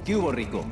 ¿Qué hubo, Rico?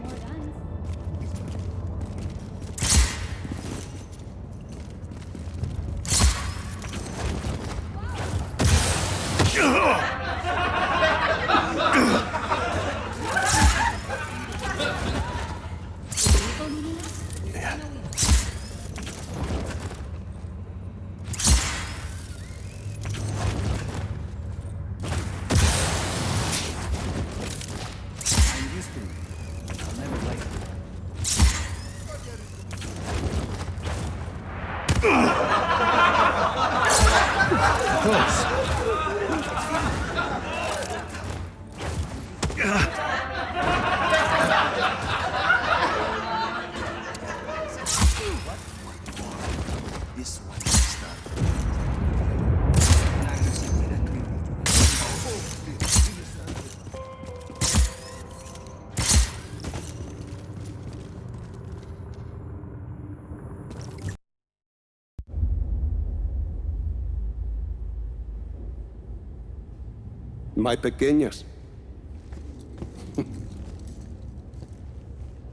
My pequeñas.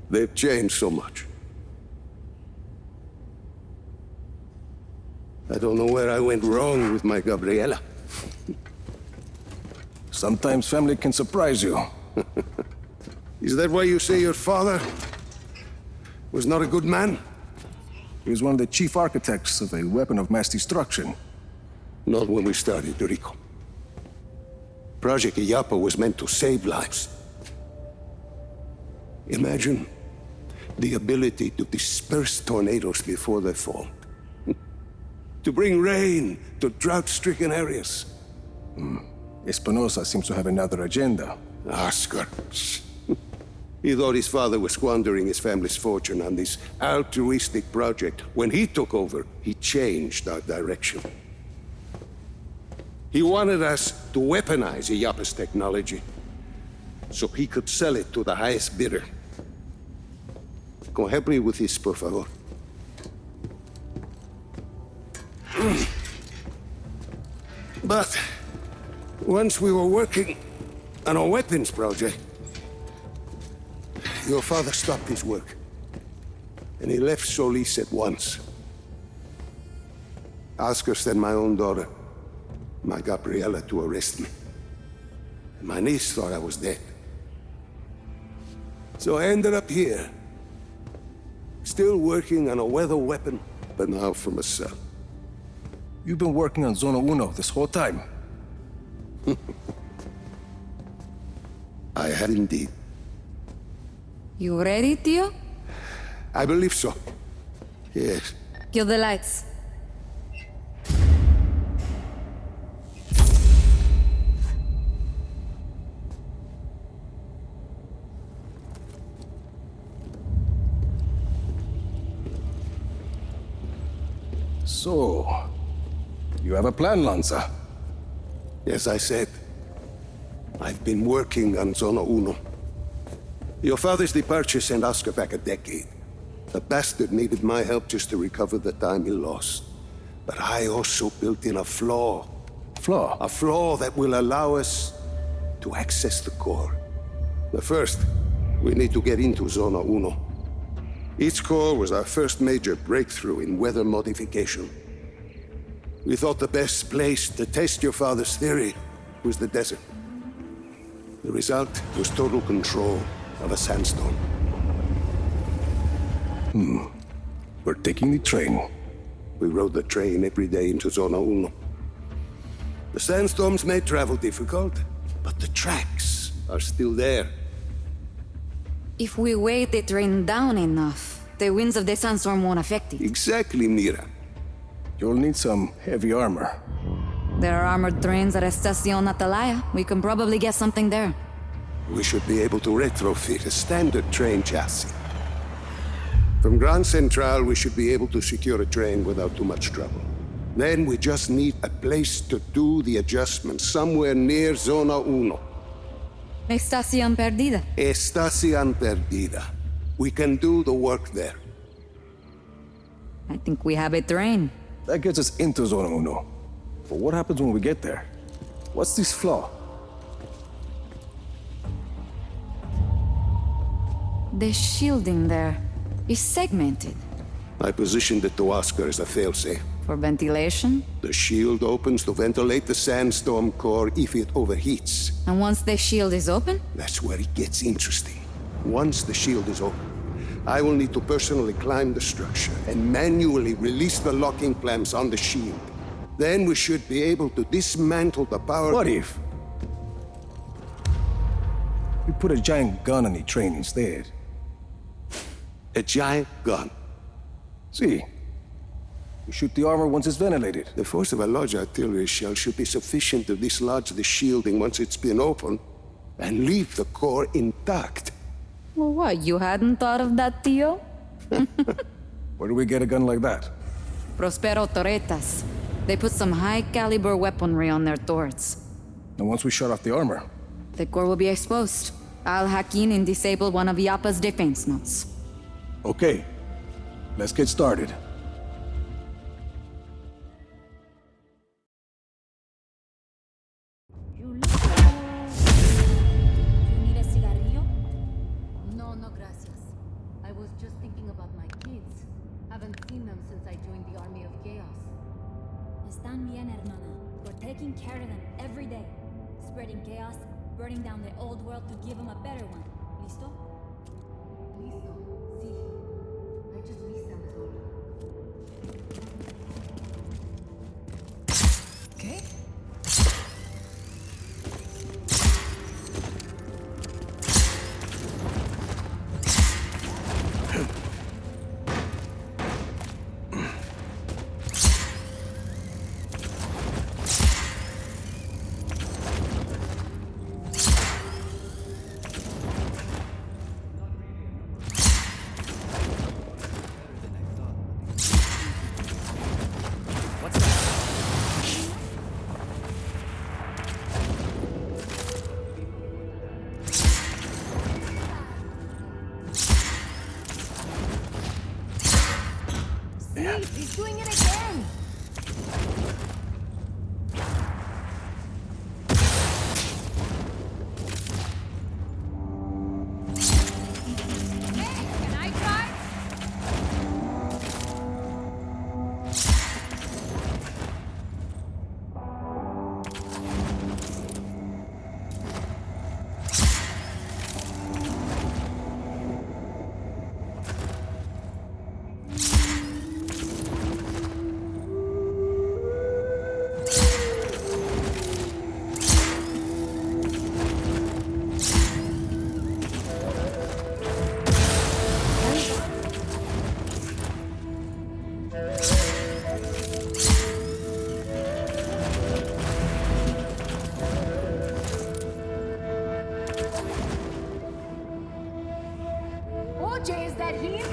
They've changed so much. I don't know where I went wrong with my Gabriela. Sometimes family can surprise you. Is that why you say your father was not a good man? He was one of the chief architects of a weapon of mass destruction. Not when we started, Rico. Project Iyapa was meant to save lives. Imagine the ability to disperse tornadoes before they fall. To bring rain to drought-stricken areas. Espinosa seems to have another agenda. Oscar. He thought his father was squandering his family's fortune on this altruistic project. When he took over, he changed our direction. He wanted us to weaponize Iyapa's technology, so he could sell it to the highest bidder. Come help me with this, por favor. But once we were working on a weapons project, your father stopped his work, and he left Solis at once. Oscar sent my own daughter, my Gabriela, to arrest me. And my niece thought I was dead. So I ended up here, still working on a weather weapon, but now from a cell. You've been working on Zona Uno this whole time. I had indeed. You ready, tío? I believe so. Yes. Kill the lights. So, you have a plan, Lanza? As I said, I've been working on Zona Uno. Your father's departure sent Oscar back a decade. The bastard needed my help just to recover the time he lost. But I also built in a flaw. Flaw? A flaw that will allow us to access the core. But first, we need to get into Zona Uno. Its core was our first major breakthrough in weather modification. We thought the best place to test your father's theory was the desert. The result was total control of a sandstorm. We're taking the train. We rode the train every day into Zona Uno. The sandstorms made travel difficult, but the tracks are still there. If we weigh the train down enough, the winds of the sandstorm won't affect it. Exactly, Mira. You'll need some heavy armor. There are armored trains at Estacion Atalaya. We can probably get something there. We should be able to retrofit a standard train chassis. From Grand Central, we should be able to secure a train without too much trouble. Then we just need a place to do the adjustments, somewhere near Zona Uno. Estacion Perdida. Estacion Perdida. We can do the work there. I think we have a train. That gets us into Zona Uno. But what happens when we get there? What's this flaw? The shielding there is segmented. I positioned it to Oscar as a failsafe. For ventilation? The shield opens to ventilate the sandstorm core if it overheats. And once the shield is open? That's where it gets interesting. Once the shield is open, I will need to personally climb the structure and manually release the locking clamps on the shield. Then we should be able to dismantle the power... What if we put a giant gun on the train instead? A giant gun. See, we shoot the armor once it's ventilated. The force of a large artillery shell should be sufficient to dislodge the shielding once it's been opened, and leave the core intact. Well, what, you hadn't thought of that, Tio? Where do we get a gun like that? Prospero Torretas. They put some high-caliber weaponry on their turrets. And once we shut off the armor, The core will be exposed. I'll hack in and disable one of Yappa's defense nodes. okay, let's get started. Need a cigarrillo? No, no gracias. I was just thinking about my kids. Haven't seen them since I joined the Army of Chaos. Están bien, hermana. We're taking care of them every day. Spreading chaos, burning down the old world to give them a better one. ¿Listo? Listo. Sí. I just miss them all. Okay. He's doing it again! Hey, can I try? OJ, is that him?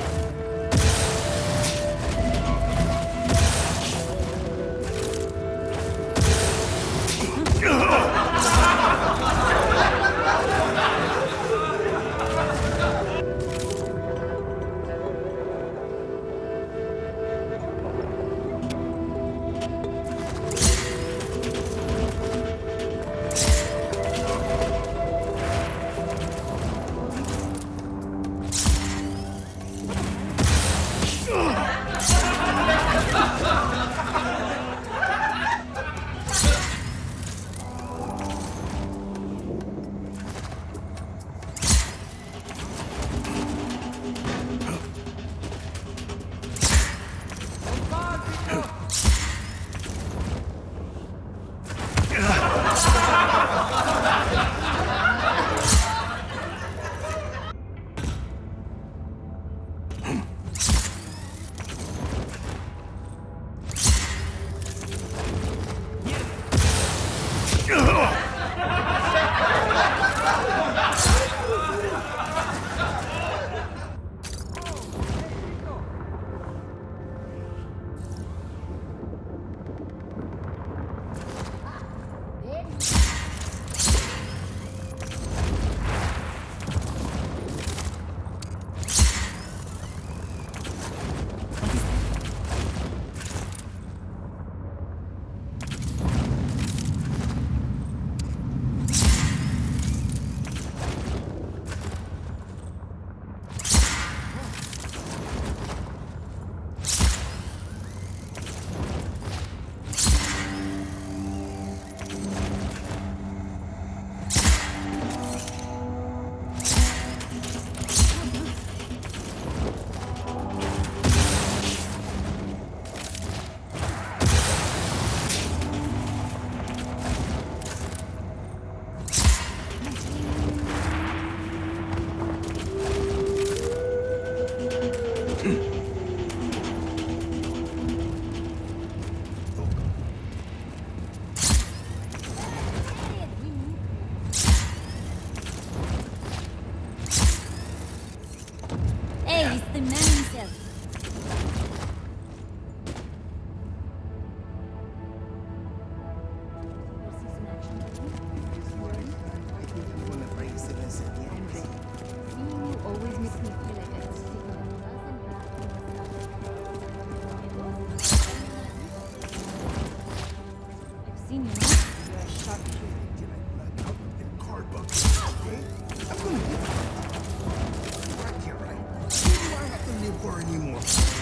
seen you. You're a sharpshooter. Card book. Okay? I'm gonna get right here, right? Who do I have to live for anymore?